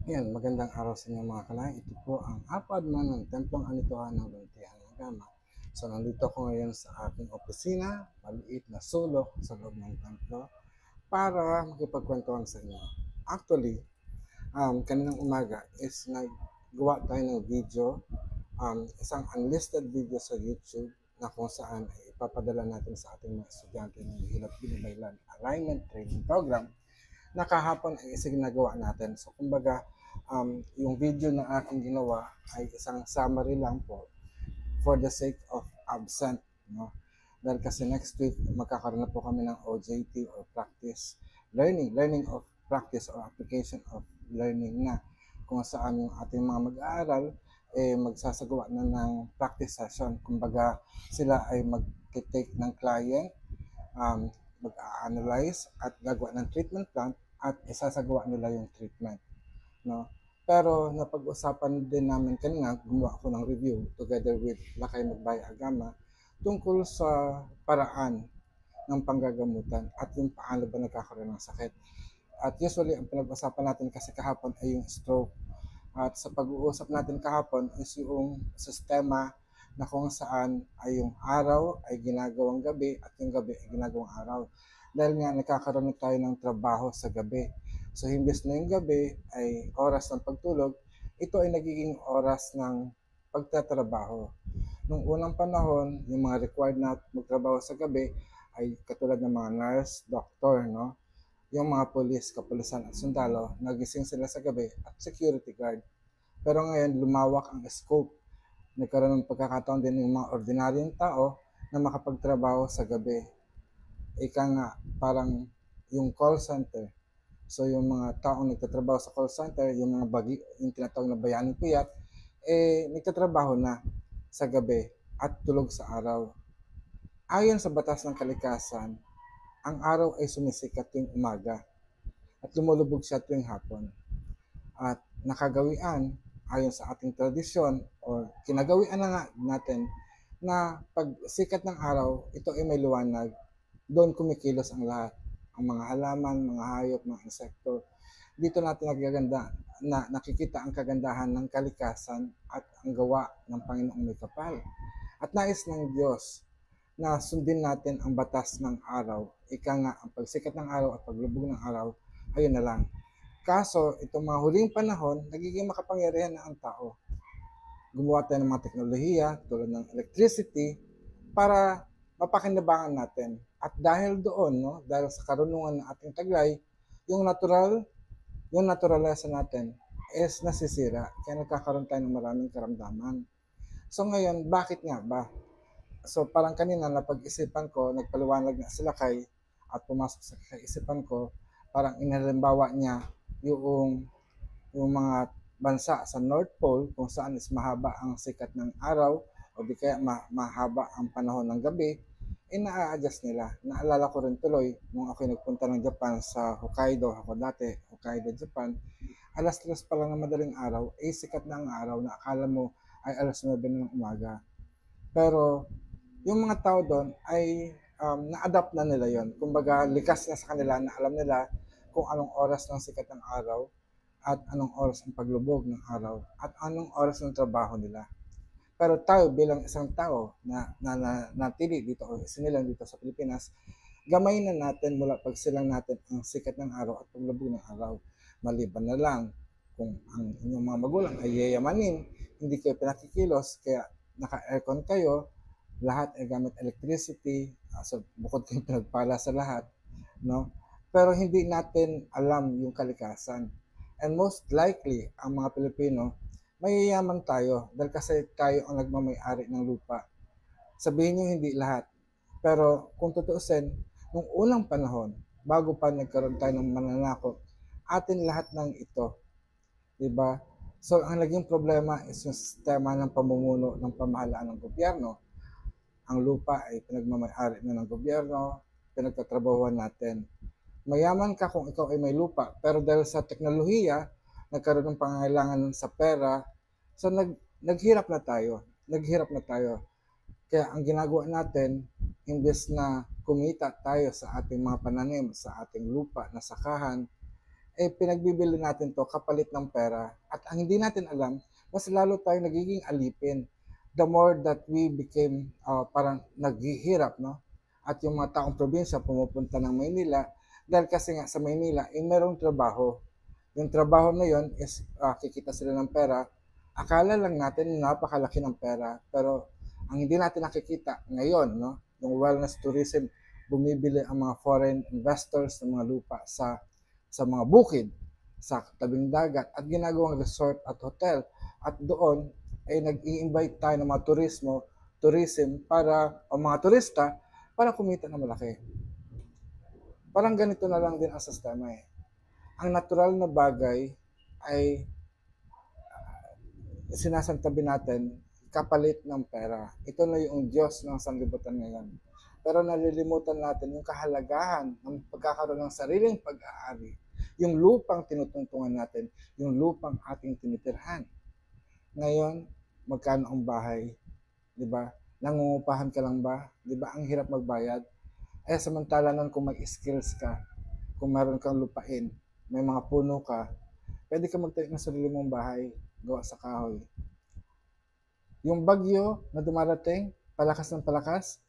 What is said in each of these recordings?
Yan, magandang araw sa inyo mga kalahi. Ito po ang apad man ng Templong Anituhan ng Luntihan ng Gama. So, nandito ko ngayon sa aking opisina, maliit na sulok sa loob ng templo, para makipagkwentuhan sa inyo. Actually, kaninang umaga is naggawa tayo ng video, isang unlisted video sa YouTube na kung saan ay ipapadala natin sa ating mga estudyante ng Hilot Binibaylan Alignment Training Program na kahapon ay isinagawa natin. So, kumbaga, yung video na aking ginawa ay isang summary lang po for the sake of absent. No? Dahil kasi next week, magkakaroon na po kami ng OJT or practice learning of practice or application of learning na kung saan yung ating mga mag-aaral magsasagawa na ng practice session. Kumbaga, sila ay mag-take ng client, um, mag-analyze at gagawa ng treatment plan at isasagawa nila yung treatment. No? Pero napag-usapan din namin kanina, gumawa ako ng review together with Lakay Magbay Agama tungkol sa paraan ng panggagamutan at yung paano ba nagkakaroon ng sakit. At usually, ang pinag-usapan natin kasi kahapon ay yung stroke. At sa pag-uusap natin kahapon is yung sistema na kung saan ay yung araw ay ginagawang gabi at yung gabi ay ginagawang araw. Dahil nga nagkakaroon tayo ng trabaho sa gabi. So imbes na yung gabi ay oras ng pagtulog, ito ay nagiging oras ng pagtatrabaho. Nung unang panahon, yung mga required na magtrabaho sa gabi ay katulad ng mga nurse, doctor, no? Yung mga pulis, kapulisan at sundalo, nagising sila sa gabi at security guard. Pero ngayon, lumawak ang scope. Nagkaroon ng pagkakataon din ng mga ordinaryong tao na makapagtrabaho sa gabi. Ika nga, parang yung call center. So yung mga taong nagtatrabaho sa call center, yung mga yung tinatawag na bayaning puyat, nagtatrabaho na sa gabi at tulog sa araw. Ayon sa batas ng kalikasan, ang araw ay sumisikat tuwing umaga at lumulubog siya tuwing hapon. At nakagawian, ayon sa ating tradisyon o kinagawian na nga natin, na pag sikat ng araw, ito ay may liwanag, doon kumikilos ang lahat. Ang mga halaman, mga hayop, mga insekto. Dito natin nakikita ang kagandahan ng kalikasan at ang gawa ng Panginoong may kapal. At nais ng Diyos na sundin natin ang batas ng araw. Ika nga, ang pagsikat ng araw at paglubog ng araw, ayun na lang. Kaso, itong mga huling panahon, nagiging makapangyarihan na ang tao. Gumawa tayo ng mga teknolohiya tulad ng electricity para mapakinabangan natin. At dahil doon, no, dahil sa karunungan ng ating taglay, yung yung naturalesa natin is nasisira. Kaya nagkakaroon tayo ng maraming karamdaman. So ngayon, bakit nga ba? So parang kanina napag-isipan ko, nagpaliwanag na sila kay at pumasok sa kaisipan ko, parang inalimbawa niya yung mga bansa sa North Pole kung saan is mahaba ang sikat ng araw o di kaya mahaba ang panahon ng gabi, ina-adjust nila. Naalala ko rin tuloy nung ako nagpunta ng Japan sa Hokkaido, ako dati, Hokkaido, Japan, alas 3 pa lang ng madaling araw, sikat na ang araw na akala mo ay alas 9 na ng umaga. Pero yung mga tao doon ay na-adapt na nila yon. Kumbaga, likas na sa kanila na alam nila kung anong oras ng sikat ng araw at anong oras ang paglubog ng araw at anong oras ng trabaho nila. Pero tayo bilang isang tao na natili dito o sinilang dito sa Pilipinas, gamay na natin mula pagsilang natin ang sikat ng araw at paglubog ng araw. Maliban na lang kung ang inyong mga magulang ay yayamanin, hindi kayo pinakikilos, kaya naka-aircon kayo, lahat ay gamit electricity, so bukod kayong pinagpala sa lahat, no? Pero hindi natin alam yung kalikasan. And most likely, ang mga Pilipino, mayayaman tayo dahil kasi tayo ang nagmamay-ari ng lupa. Sabihin nyo hindi lahat. Pero kung tutuusin, nung unang panahon, bago pa nagkaroon tayo ng mananakop, atin lahat ng ito. Diba? So, ang naging problema is yung sistema ng pamumuno ng pamahalaan ng gobyerno. Ang lupa ay pinagmamay-ari na ng gobyerno, pinagtatrabahuan natin. Mayaman ka kung ikaw ay may lupa, pero dahil sa teknolohiya, nagkaroon ng pangangailangan sa pera, so naghirap na tayo. Naghirap na tayo. Kaya ang ginagawa natin, imbes na kumita tayo sa ating mga pananim, sa ating lupa na sakahan, pinagbibili natin to kapalit ng pera. At ang hindi natin alam, mas lalo tayo nagiging alipin. The more that we became parang naghihirap, no? At yung mga taong probinsya pumupunta ng Maynila, dahil kasi nga sa Maynila, merong trabaho. Yung trabaho na yon is kikita sila ng pera. Akala lang natin napakalaki ng pera, pero ang hindi natin nakikita ngayon, no? Yung wellness tourism, bumibili ang mga foreign investors ng mga lupa sa mga bukid, sa tabing dagat at ginagawang resort at hotel. At doon ay nag-i-invite tayo ng mga tourism para ang mga turista para kumita na malaki. Parang ganito na lang din ang sistema eh. Ang natural na bagay ay sinasantabi natin kapalit ng pera. Ito na yung Diyos ng sanlibutan ngayon. Pero nalilimutan natin yung kahalagahan ng pagkakaroon ng sariling pag-aari. Yung lupang tinutungtungan natin, yung lupang ating tinitirhan. Ngayon, magkano ang bahay? Diba? Nangungupahan ka lang ba? Diba? Ang hirap magbayad. Samantala nun kung may skills ka, kung meron kang lupain, may mga puno ka, pwede ka magtayo ng sarili mong bahay, gawa sa kahoy. Yung bagyo na dumarating, palakas ng palakas,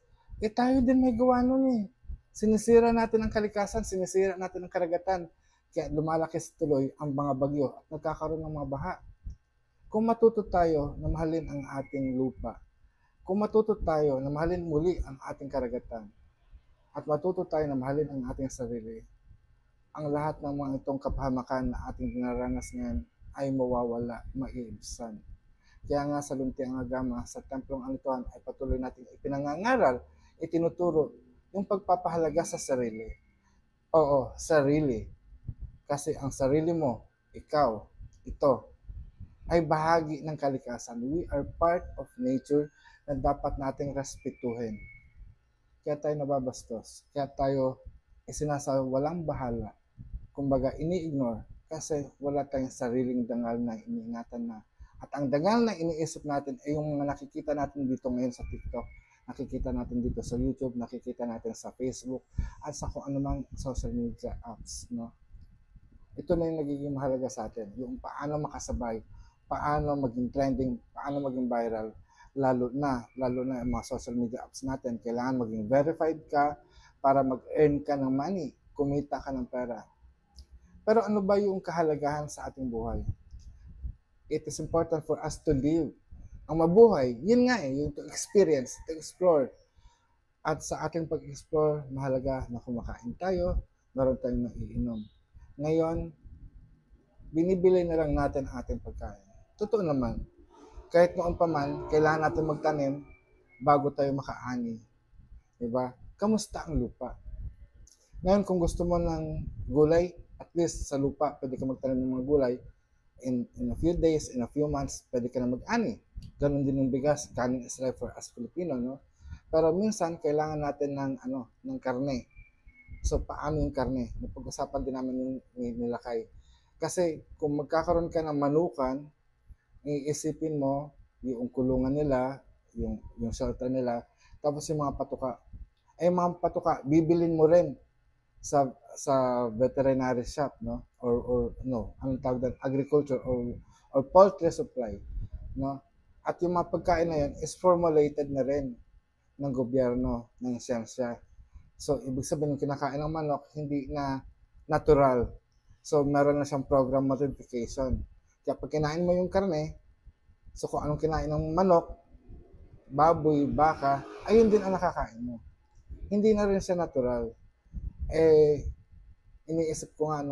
tayo din may gawa nun eh. Sinisira natin ang kalikasan, sinisira natin ang karagatan, kaya lumalaki sa tuloy ang mga bagyo at nagkakaroon ng mga baha. Kung matuto tayo na mahalin ang ating lupa, kung matuto tayo na mahalin muli ang ating karagatan, at matuto tayo na mahalin ang ating sarili, ang lahat ng mga itong kapahamakan na ating dinaranas ngayon ay mawawala, maiibsan. Kaya nga sa Luntiang Agama, sa Templong Anituan ay patuloy nating ipinangangaral, itinuturo yung pagpapahalaga sa sarili. Oo, sarili. Kasi ang sarili mo, ikaw, ito, ay bahagi ng kalikasan. We are part of nature na dapat nating respetuhin. Kaya tayo nababastos. Kaya tayo walang bahala. Kumbaga, ini-ignore kasi wala tayong sariling dangal na iniingatan na. At ang dangal na iniisip natin ay yung mga nakikita natin dito ngayon sa TikTok, nakikita natin dito sa YouTube, nakikita natin sa Facebook, at sa kung anumang social media apps. No? Ito na yung nagiging mahalaga sa atin. Yung paano makasabay, paano maging trending, paano maging viral, lalo na yung mga social media apps natin. Kailangan maging verified ka para mag-earn ka ng money, kumita ka ng pera. Pero ano ba yung kahalagahan sa ating buhay? It is important for us to live. Ang mabuhay, yun nga yung to experience, to explore. At sa ating pag-explore, mahalaga na kumakain tayo, meron tayong naiinom. Ngayon, binibili na lang natin ang ating pagkain. Totoo naman, kahit noon pa man, kailangan natin magtanim bago tayo makaani. Diba? Kamusta ang lupa? Ngayon, kung gusto mo ng gulay, at least sa lupa, pwede ka magtanim ng mga gulay. In a few days, in a few months, pwede ka na mag-ani. Ganon din yung bigas, kanin is life for us Filipino, no? Pero minsan, kailangan natin ng karne. So, paano yung karne? Napag-usapan din namin yung nilakay. Kasi, kung magkakaroon ka ng manukan, iisipin mo yung kulungan nila, yung shelter nila, tapos yung mga patuka. Mga patuka, bibilin mo rin sa veterinary shop, no? Or no, anong tawag doon? Agriculture or poultry supply, no? At yung mga pagkain na yun is formulated na rin ng gobyerno, ng siyensya. So, ibig sabihin, kinakain ng manok, hindi na natural. So, meron na siyang program modification. Kaya pag kinain mo yung karne, so kung anong kinain ng manok, baboy, baka, ayun din ang nakakain mo. Hindi na rin siya natural. Iniisip ko nga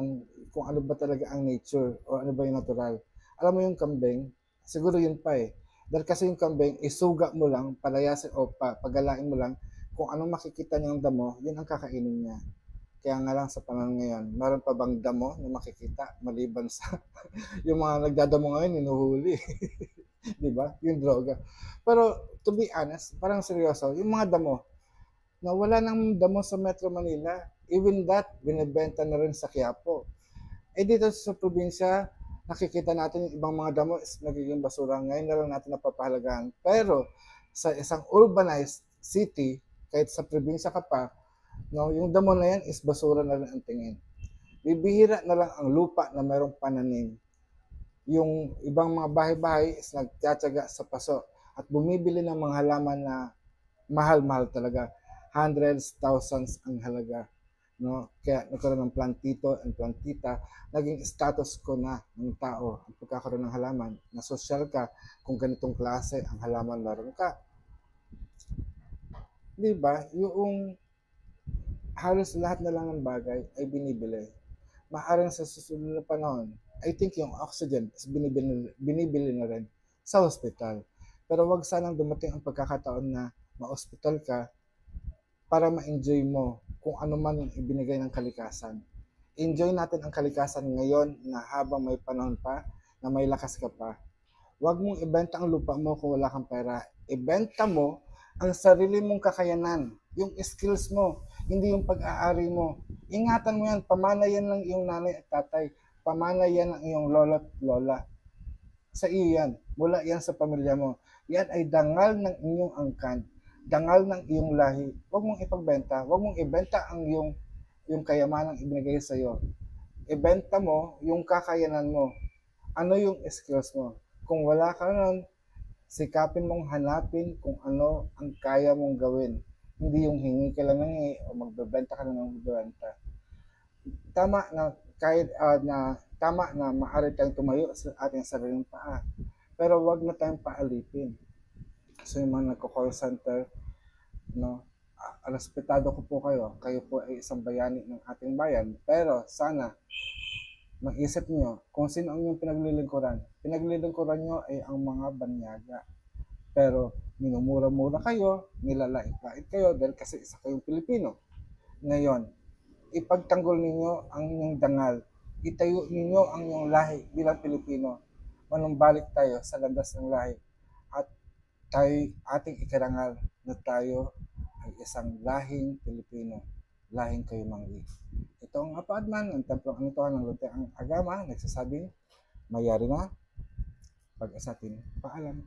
kung ano ba talaga ang nature o ano ba yung natural. Alam mo yung kambing, siguro yun pa eh. Dahil kasi yung kambing, isuga mo lang, palayasin o pagalain mo lang, kung anong makikita niyang damo, yun ang kakainin niya. Kaya nga lang sa panahon ngayon, meron pa bang damo na makikita maliban sa yung mga nagdadamo ngayon, hinuhuli. Di ba? Yung droga. Pero to be honest, parang seryoso, yung mga damo, na wala nang damo sa Metro Manila, even that, binibenta na rin sa Quiapo. Dito sa probinsya, nakikita natin yung ibang mga damo is nagiging basura. Ngayon na lang natin napapahalagahan. Pero sa isang urbanized city, kahit sa probinsya ka pa, no, yung damo na yan is basura na rin ang tingin. Bibihira na lang ang lupa na mayroong pananim. Yung ibang mga bahay-bahay is nagtiyatsaga sa paso at bumibili ng mga halaman na mahal-mahal talaga. Hundreds, thousands ang halaga. No? Kaya nagkaroon ng plantito and plantita, naging status ko na ng tao ang pagkakaroon ng halaman, na social ka kung ganitong klase ang halaman meron ka. Di ba? Yung halos lahat na lang ng bagay ay binibili. Maaaring sa susunod na panahon, I think yung oxygen is binibili na rin sa hospital. Pero wag sanang dumating ang pagkakataon na ma-hospital ka para ma-enjoy mo kung ano man yung ibinigay ng kalikasan. Enjoy natin ang kalikasan ngayon na habang may panahon pa, na may lakas ka pa. Huwag mong ibenta ang lupa mo kung wala kang pera. Ibenta mo ang sarili mong kakayanan, yung skills mo, hindi yung pag-aari mo. Ingatan mo yan, pamana yan ng iyong nanay at tatay, pamana yan ng iyong lolo't lola. Sa iyo yan, mula yan sa pamilya mo. Yan ay dangal ng inyong angkan, dangal ng iyong lahi. Huwag mong ipagbenta, huwag mong ibenta ang yung kayamanang ibinigay sa iyo. Ibenta mo yung kakayanan mo. Ano yung skills mo? Kung wala ka nun, sikapin mong hanapin kung ano ang kaya mong gawin. Hindi yung hingi ka lang ng hingi o magbebenta ka lang ng magbebenta. Tama na kahit tama na maaari tayong tumayo sa ating sariling paa. Pero wag na tayong paalipin. So yung mga nagko-call center, no, respetado ko po kayo. Kayo po ay isang bayani ng ating bayan. Pero sana mag-isip nyo kung sino ang inyong pinaglilingkuran. Pinaglilingkuran nyo ay ang mga banyaga. Pero minumura-mura kayo, nilalait-lait kayo dahil kasi isa kayong Pilipino. Ngayon, ipagtanggol ninyo ang inyong dangal. Itayo ninyo ang inyong lahi bilang Pilipino. Manumbalik tayo sa landas ng lahi at tayo ating ikarangal na tayo ay isang lahing Pilipino, lahing Kayumanggi. Ito ang Apaadman ng Templong Anituhan ng Luntiang Agama, nagsasabing, mayari na, pag-asatin, paalam.